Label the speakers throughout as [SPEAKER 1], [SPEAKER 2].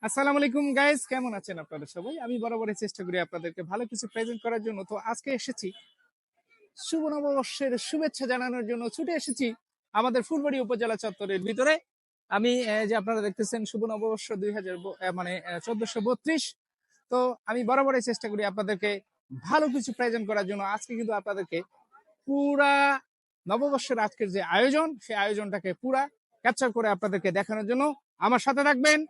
[SPEAKER 1] আসসালামু আলাইকুম গাইস, কেমন আছেন আপনারা সবাই? আমি বরাবরই চেষ্টা করি আপনাদেরকে ভালো কিছু প্রেজেন্ট করার জন্য। তো আজকে এসেছি শুভ নববর্ষের শুভেচ্ছা জানানোর জন্য, ছুটে এসেছি আমাদের ফুলবাড়ি উপজেলা চত্বরের ভিতরে। আমি যে আপনারা দেখতেছেন শুভ নববর্ষ 2000 মানে 1432। তো আমি বরাবরই চেষ্টা করি আপনাদেরকে ভালো কিছু প্রেজেন্ট করার জন্য। আজকে কিন্তু আপনাদেরকে পুরা নববর্ষের আজকের যে আয়োজন, সেই আয়োজনটাকে পুরা ক্যাপচার করে আপনাদেরকে দেখানোর জন্য আমার সাথে থাকবেন।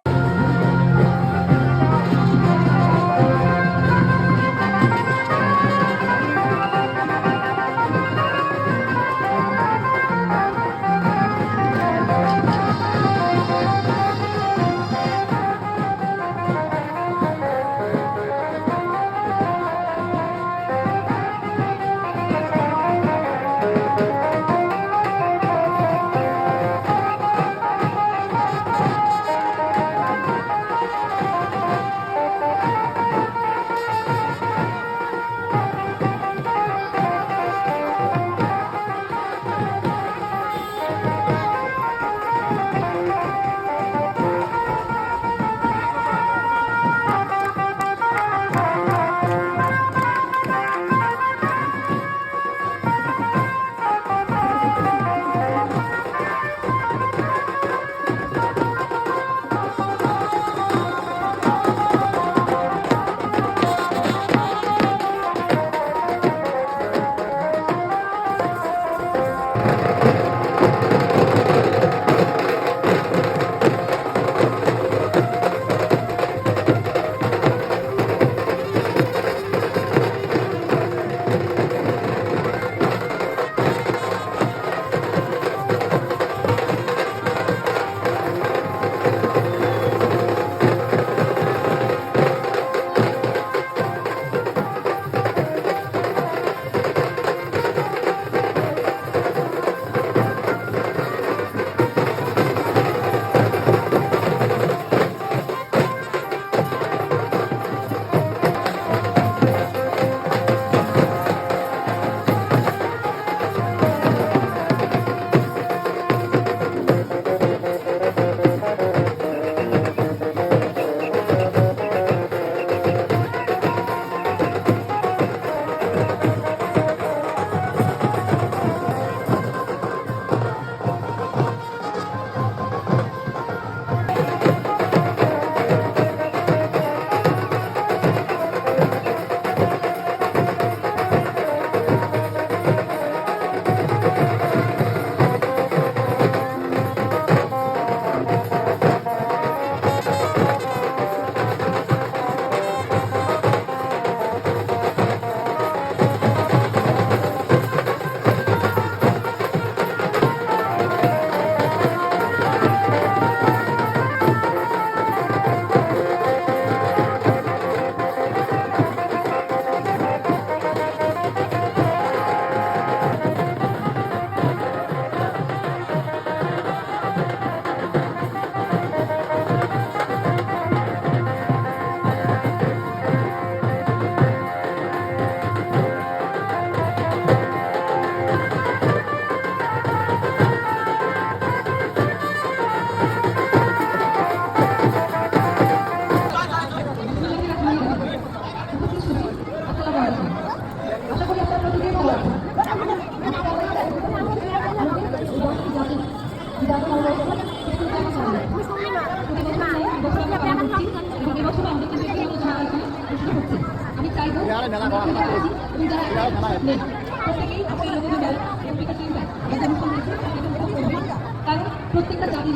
[SPEAKER 2] প্রত্যেকটা জাতি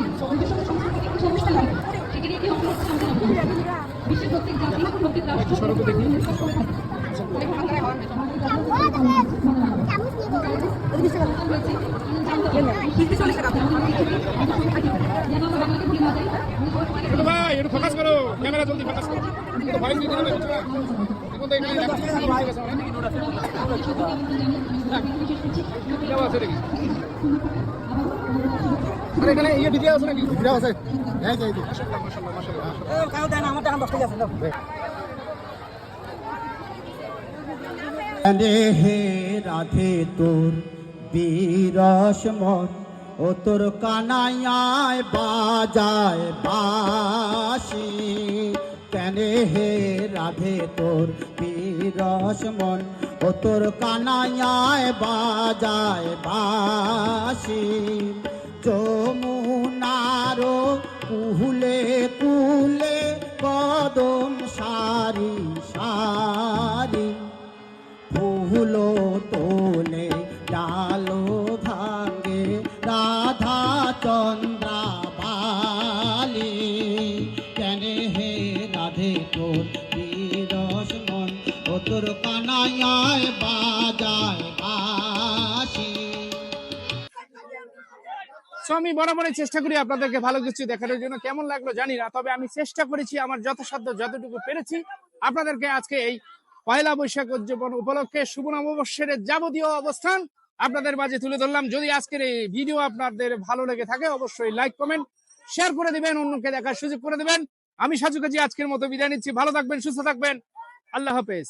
[SPEAKER 2] সমস্যা লাগে সেখানে কি বিশ্বের প্রত্যেক জাতি প্রত্যেক রাষ্ট্র
[SPEAKER 1] এখানে ইয়ে ভিডিও আছে নাকি?
[SPEAKER 3] ভিডিও আছে, হ্যাঁ যাই দিই।
[SPEAKER 2] কাউ দেন আমার টাকা 10 টাকা আছে দাও।
[SPEAKER 3] হে রাধে তোর বিরস মন, ও তোর কানাইয়ায় বাজায় বাঁশি। কেনে হে রাধে তোর বিরস মন ও তোর কানাইয়ায় বাজায় বাঁশি যমুনারো কুলে কুলে কদম সারি সারি ফুলো তোলে ডালো ভাঙ্গে রাধা চন্দ্রা বালি কেনে হে রাধে তোর বিরস মন ও তোর কানাইয়ায় বাজায় বাঁশি।
[SPEAKER 1] সো আমি বরাবরই চেষ্টা করি আপনাদেরকে ভালো কিছু দেখানোর জন্য, কেমন লাগলো জানি না, তবে আমি চেষ্টা করেছি আমার যথাসাধ্য যতটুকু পেরেছি আপনাদেরকে আজকে এই পয়লা বৈশাখ উদযাপন উপলক্ষে শুভ নববর্ষের যাবতীয় অবস্থান আপনাদের মাঝে তুলে ধরলাম। যদি আজকের এই ভিডিও আপনাদের ভালো লেগে থাকে অবশ্যই লাইক কমেন্ট শেয়ার করে দিবেন, অন্যকে দেখার সুযোগ করে দিবেন। আমি সাজু কাজী আজকের মতো বিদায় নিচ্ছি। ভালো থাকবেন, সুস্থ থাকবেন, আল্লাহ হাফেজ।